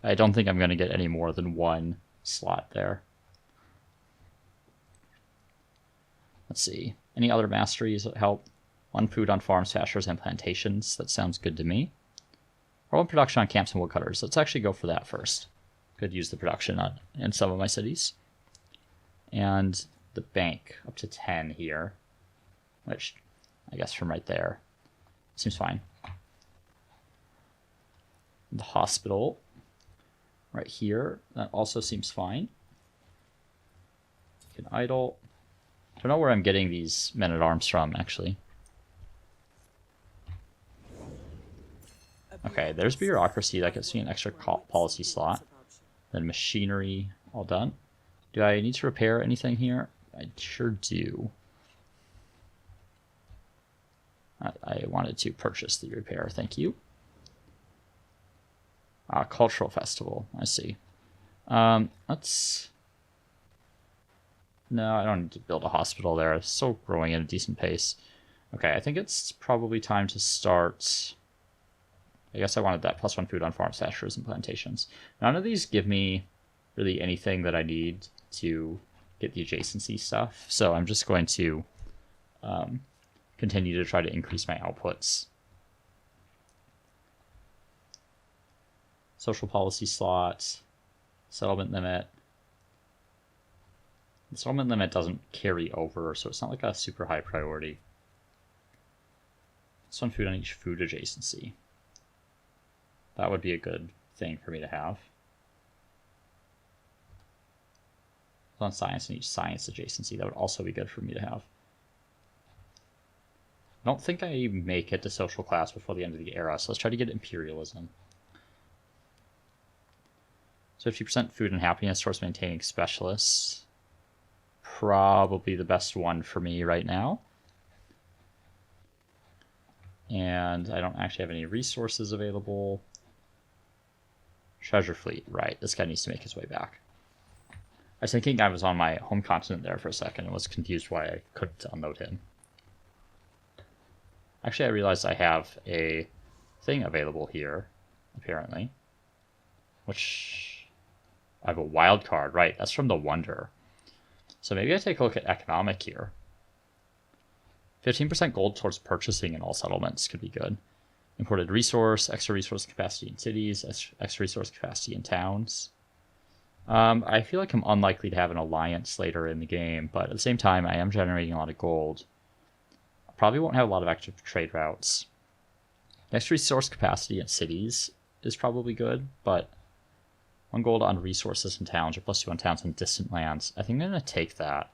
I don't think I'm going to get any more than one slot there. Let's see. Any other masteries that help? One food on farms, pastures, and plantations. That sounds good to me. Or one production on camps and woodcutters. Let's actually go for that first. Could use the production in some of my cities. And the bank, up to 10 here. Which, I guess from right there, seems fine. The hospital, right here, that also seems fine. Can idle. Don't know where I'm getting these men-at-arms from, actually. Okay, there's bureaucracy. That gets me an extra policy slot. Then machinery, all done. Do I need to repair anything here? I sure do. I wanted to purchase the repair, thank you. Cultural festival, I see. Let's... No, I don't need to build a hospital there. It's still growing at a decent pace. Okay, I think it's probably time to start... I guess I wanted that +1 food on farms, pastures, and plantations. None of these give me really anything that I need to get the adjacency stuff, so I'm just going to continue to try to increase my outputs. Social policy slot, settlement limit. The settlement limit doesn't carry over, so it's not like a super high priority. +1 food on each food adjacency. That would be a good thing for me to have. On science and each science adjacency, that would also be good for me to have. I don't think I make it to social class before the end of the era, so let's try to get imperialism. So 50% food and happiness towards maintaining specialists. Probably the best one for me right now. And I don't actually have any resources available. Treasure fleet, right. This guy needs to make his way back. I was thinking I was on my home continent there for a second and was confused why I couldn't unload him. Actually, I realized I have a thing available here, apparently. Which... I have a wild card, right. That's from the Wonder. So maybe I take a look at economic here. 15% gold towards purchasing in all settlements could be good. Imported resource, extra resource capacity in cities, extra resource capacity in towns. I feel like I'm unlikely to have an alliance later in the game, but at the same time, I am generating a lot of gold. I probably won't have a lot of extra trade routes. Extra resource capacity in cities is probably good, but 1 gold on resources in towns, or +2 on towns in distant lands. I think I'm going to take that.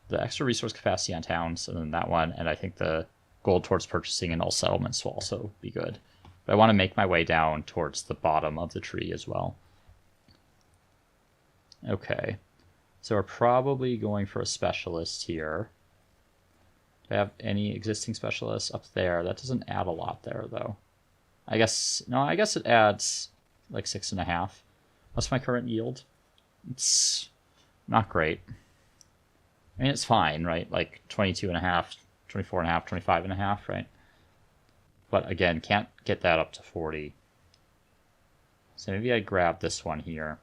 The extra resource capacity on towns, and then that one, and I think the gold towards purchasing in all settlements will also be good. But I want to make my way down towards the bottom of the tree as well. Okay, so we're probably going for a specialist here. Do I have any existing specialists up there? That doesn't add a lot there, though. I guess it adds like 6.5. What's my current yield? It's not great. I mean, it's fine, right? Like 22.5, 24.5, 25.5, right? But again, can't get that up to 40. So maybe I grab this one here.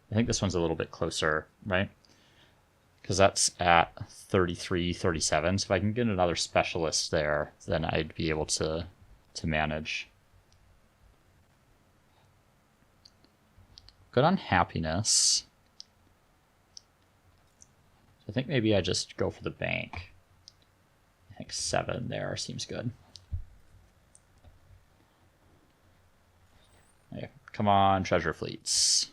I think this one's a little bit closer, right? Because that's at 33, 37. So if I can get another specialist there, then I'd be able to manage. Good on happiness. I think maybe I just go for the bank. I think 7 there seems good. Yeah, come on, treasure fleets.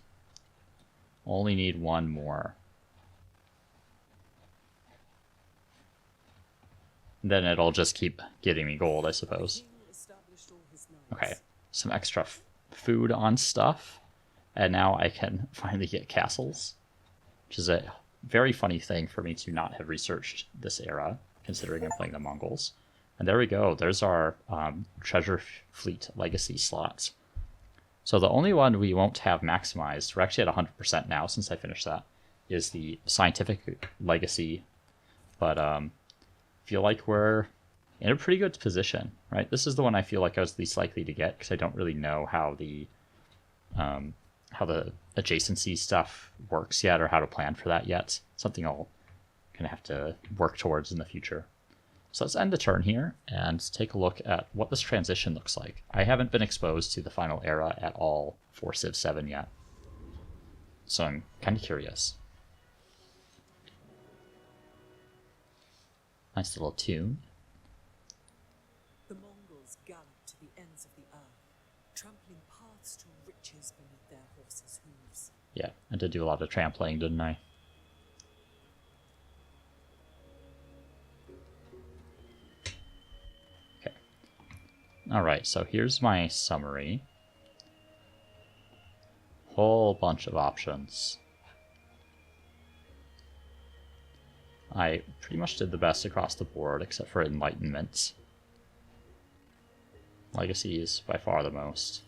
Only need 1 more. Then it'll just keep getting me gold, I suppose. Okay, some extra food on stuff. And now I can finally get castles, which is a very funny thing for me to not have researched this era, considering I'm playing the Mongols. And there we go. There's our treasure fleet legacy slots. So the only one we won't have maximized, we're actually at 100% now since I finished that, is the scientific legacy, but feel like we're in a pretty good position, right? This is the one I feel like I was least likely to get because I don't really know how the adjacency stuff works yet, or how to plan for that yet. Something I'll kind of have to work towards in the future. So let's end the turn here and take a look at what this transition looks like. I haven't been exposed to the final era at all for Civ 7 yet, so I'm kind of curious. Nice little tune. The Mongols galloped to the ends of the earth, trampling paths to riches beneath their horses' hooves. Yeah, I did do a lot of trampling, didn't I? Okay. Alright, so here's my summary. Whole bunch of options. I pretty much did the best across the board, except for Enlightenment. Legacy is by far the most.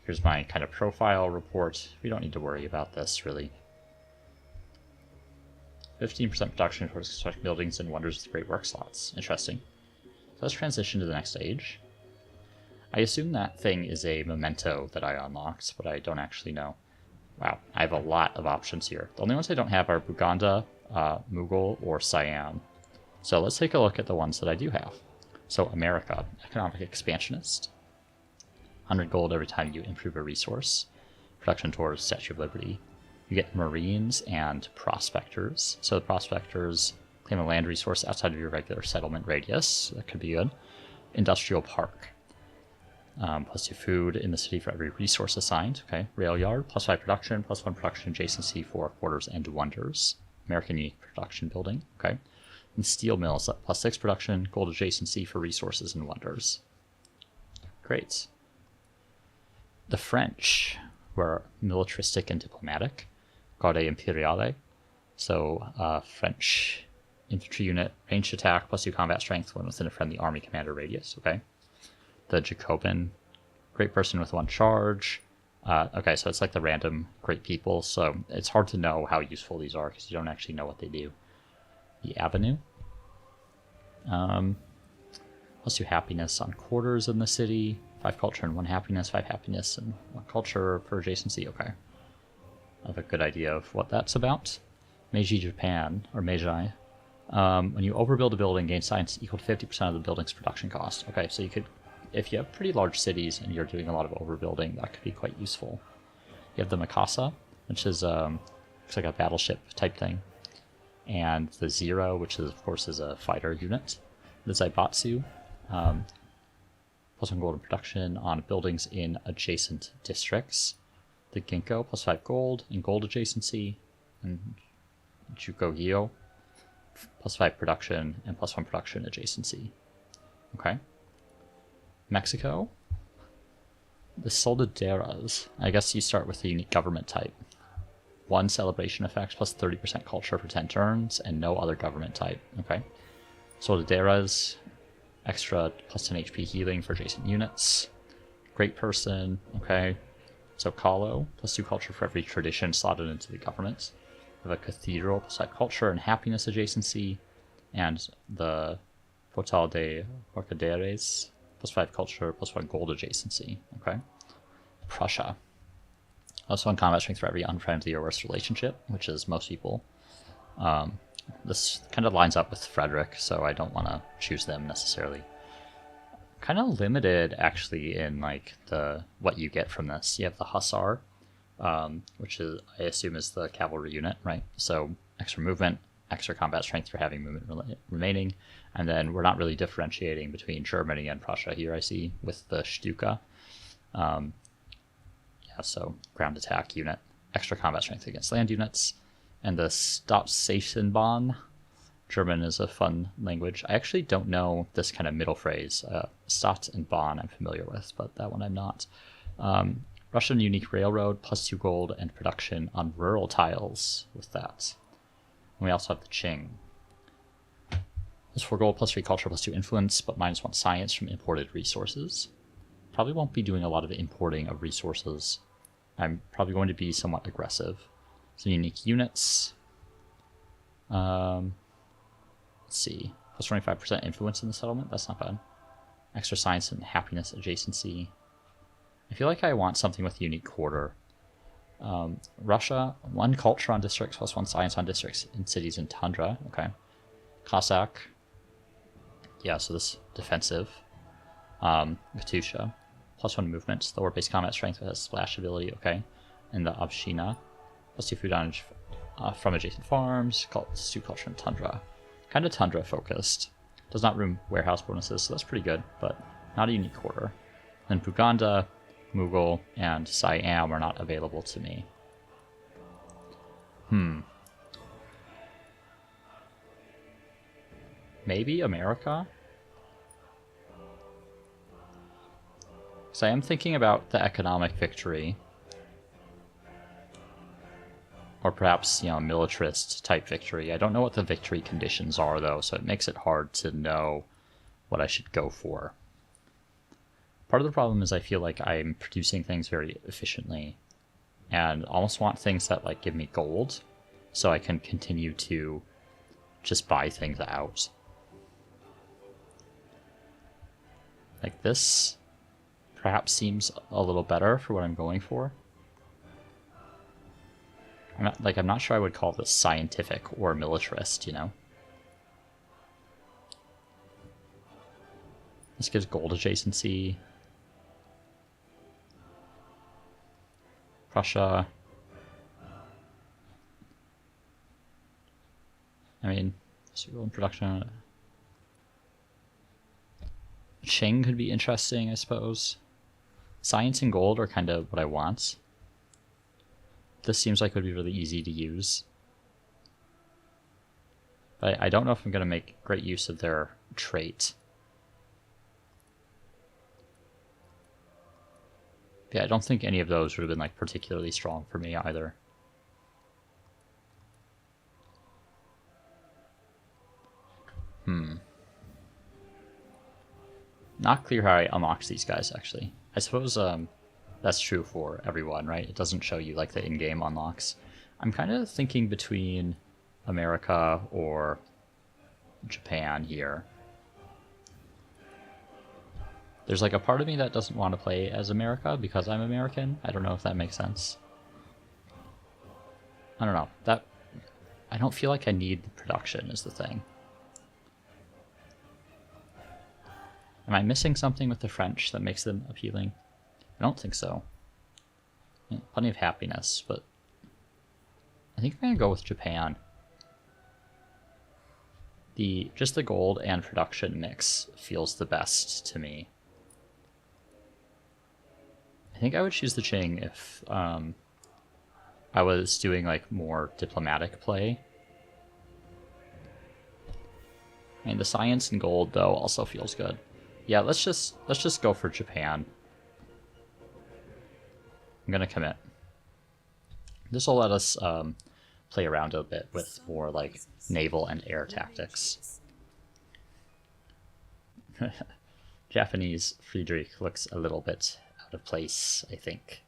Here's my kind of profile report. We don't need to worry about this, really. 15% production towards constructing buildings and wonders with great work slots. Interesting. So let's transition to the next stage. I assume that thing is a memento that I unlocked, but I don't actually know. Wow, I have a lot of options here. The only ones I don't have are Buganda, Mughal, or Siam. So let's take a look at the ones that I do have. So America, economic expansionist. 100 gold every time you improve a resource. Production towards Statue of Liberty. You get Marines and Prospectors. So the Prospectors claim a land resource outside of your regular settlement radius. That could be good. Industrial Park. Plus 2 food in the city for every resource assigned. Okay. Rail Yard, plus 5 production, plus 1 production adjacency for quarters and wonders. American Unique Production Building. Okay. And Steel Mills, plus 6 production, gold adjacency for resources and wonders. Great. The French were militaristic and diplomatic. Garde Imperiale. So French infantry unit, ranged attack, plus 2 combat strength when within a friendly army commander radius. Okay. The Jacobin, great person with 1 charge. Okay, so it's like the random great people, so it's hard to know how useful these are because you don't actually know what they do. The Avenue. Plus 2 happiness on quarters in the city. 5 culture and 1 happiness, 5 happiness and 1 culture for adjacency. Okay. I have a good idea of what that's about. Meiji Japan, or Meiji. When you overbuild a building, gain science equal to 50% of the building's production cost. Okay, so you could, if you have pretty large cities and you're doing a lot of overbuilding, that could be quite useful. You have the Mikasa, which is looks like a battleship type thing, and the Zero, which is of course is a fighter unit. The Zaibatsu, plus 1 gold in production on buildings in adjacent districts. The Ginkgo, plus 5 gold and gold adjacency, and Jukogyo, plus 5 production and plus 1 production adjacency. Okay. Mexico, the Soldaderas. I guess you start with the unique government type. 1 celebration effect plus 30% culture for 10 turns, and no other government type. Okay. Soldaderas, extra plus 10 HP healing for adjacent units. Great person. Okay. So Kahlo, plus 2 culture for every tradition slotted into the government. We have a cathedral, plus 5 culture and happiness adjacency. And the Portal de Mercaderes, plus 5 culture, plus 1 gold adjacency. Okay. Prussia. Also 1 combat strength for every unfriendly or worse relationship, which is most people. This kind of lines up with Friedrich, so I don't want to choose them necessarily. Kind of limited, actually, in like the what you get from this. You have the Hussar, which is, I assume, is the cavalry unit, right? So extra movement, extra combat strength for having movement remaining, and then we're not really differentiating between Germany and Prussia here, I see, with the Stuka. Yeah, so ground attack unit, extra combat strength against land units, and the Staatseisenbahn. German is a fun language. I actually don't know this kind of middle phrase. Stadt and Bahn I'm familiar with, but that one I'm not. Russian Unique Railroad, plus 2 gold and production on rural tiles with that. And we also have the Qing. Plus 4 gold, plus 3 culture, plus 2 influence, but minus 1 science from imported resources. Probably won't be doing a lot of importing of resources. I'm probably going to be somewhat aggressive. some unique units. Let's see. Plus 25% influence in the settlement. That's not bad. Extra science and happiness adjacency. I feel like I want something with unique quarter. Russia, 1 culture on districts plus 1 science on districts in cities in tundra. Okay. Cossack. Yeah, so this defensive. Katusha. Plus 1 movement. The war-based combat strength has splash ability. Okay. And the Obshina. Plus 2 food damage from adjacent farms. 2 culture in tundra. Kind of tundra focused. Does not room warehouse bonuses, so that's pretty good, but not a unique quarter. Then Buganda, Mughal, and Siam are not available to me. Maybe America? Because I am thinking about the economic victory. Or perhaps, you know, militarist type victory. I don't know what the victory conditions are, though, so it makes it hard to know what I should go for. Part of the problem is I feel like I'm producing things very efficiently and almost want things that, like, give me gold so I can continue to just buy things out. Like, this perhaps seems a little better for what I'm going for. I'm not sure I would call this scientific or militarist, you know? This gives gold adjacency. Prussia. I mean, cereal production. Qing could be interesting, I suppose. Science and gold are kind of what I want. This seems like it would be really easy to use. But I don't know if I'm going to make great use of their trait. Yeah, I don't think any of those would have been like particularly strong for me either. Not clear how I unlock these guys, actually. I suppose that's true for everyone, right? It doesn't show you like the in-game unlocks. I'm kind of thinking between America or Japan here. There's like a part of me that doesn't want to play as America because I'm American. I don't know if that makes sense. I don't know. I don't feel like I need the production is the thing. Am I missing something with the French that makes them appealing? I don't think so. Yeah, plenty of happiness, but I think I'm going to go with Japan. Just the gold and production mix feels the best to me. I think I would choose the Qing if I was doing like more diplomatic play. I mean, the science and gold though also feels good. Yeah, let's just go for Japan. I'm gonna commit. This will let us play around a bit with more like naval and air tactics. Japanese Friedrich looks a little bit out of place, I think.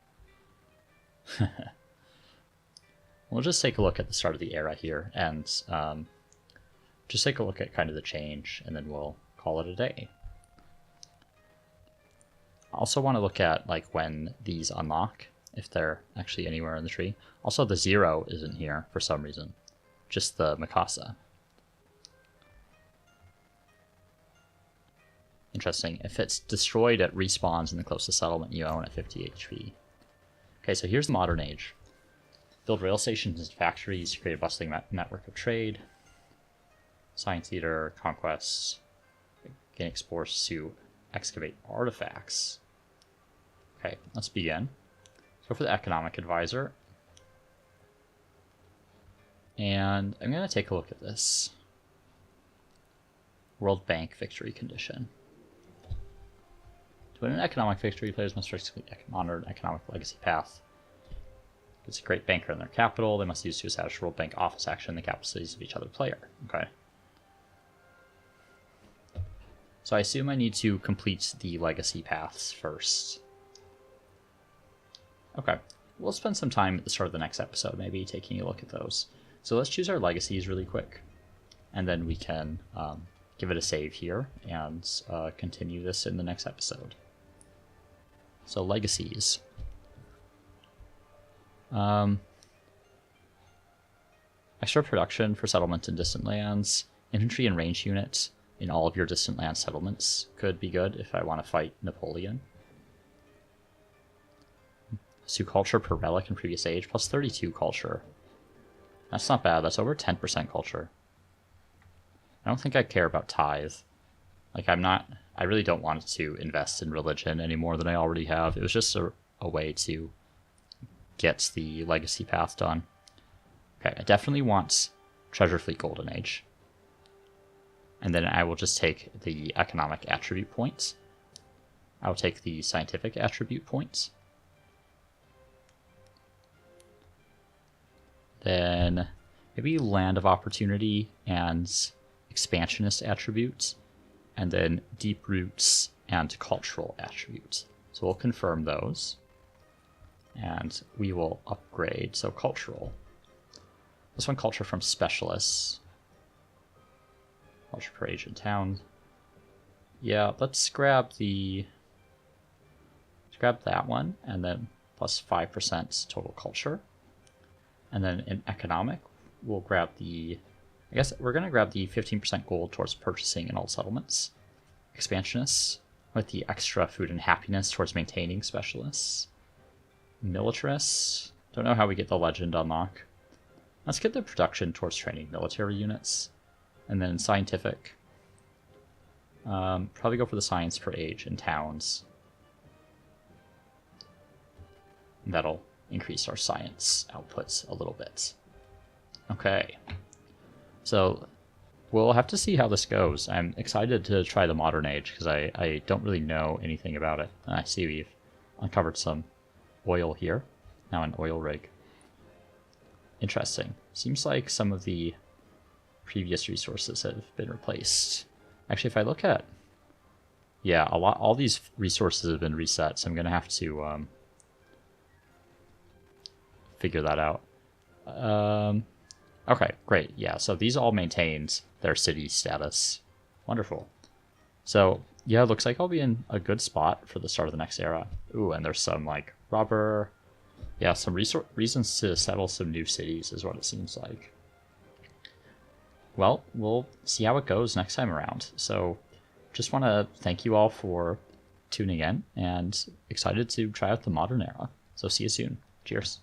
We'll just take a look at the start of the era here and just take a look at kind of the change, and then we'll call it a day. I also want to look at like when these unlock, if they're actually anywhere in the tree. Also, the 0 isn't here for some reason, just the Mikasa. Interesting. If it's destroyed, it respawns in the closest settlement you own at 50 HP. Okay, so here's the modern age. Build rail stations and factories, create a bustling network of trade. Science theater, conquests, gain exports to excavate artifacts. Okay, let's begin. Let's go for the economic advisor. And I'm going to take a look at this. World Bank victory condition. To win an economic victory, players must strictly honor an economic legacy path. It's a great banker in their capital. They must use to establish World Bank office action in the capital cities of each other player. Okay. So I assume I need to complete the legacy paths first. Okay. we'll spend some time at the start of the next episode maybe taking a look at those. So let's choose our legacies really quick, and then we can give it a save here and continue this in the next episode. So legacies. Extra production for settlement in distant lands. Infantry and range units in all of your distant land settlements could be good if I want to fight Napoleon. Sioux culture per relic in previous age, plus 32 culture. That's not bad. That's over 10% culture. I don't think I care about tithe. Like, I really don't want to invest in religion any more than I already have. It was just a way to get the legacy path done. Okay, I definitely want Treasure Fleet Golden Age. And then I will just take the economic attribute points. I'll take the scientific attribute points. Then maybe land of opportunity and expansionist attributes, and then deep roots and cultural attributes. So we'll confirm those, and we will upgrade. So cultural. This one, culture from specialists. Culture per age in town. Yeah, let's grab that one, and then plus 5% total culture. And then in economic, we'll grab I guess we're going to grab the 15% gold towards purchasing in all settlements. Expansionists with the extra food and happiness towards maintaining specialists. Militarists, don't know how we get the legend unlock. Let's get the production towards training military units. And then scientific, probably go for the science per age in towns. That'll increase our science outputs a little bit. Okay, so we'll have to see how this goes. I'm excited to try the modern age because I don't really know anything about it. And I see we've uncovered some oil here, now an oil rig. Interesting. Seems like some of the previous resources have been replaced. Actually, if I look at, yeah, all these resources have been reset, so I'm gonna have to figure that out. Okay, great. Yeah, so these all maintained their city status. Wonderful. So yeah, it looks like I'll be in a good spot for the start of the next era. Ooh, and there's some like rubber. Yeah, some reasons to settle some new cities is what it seems like. Well, we'll see how it goes next time around. So just want to thank you all for tuning in and excited to try out the modern era. So see you soon. Cheers.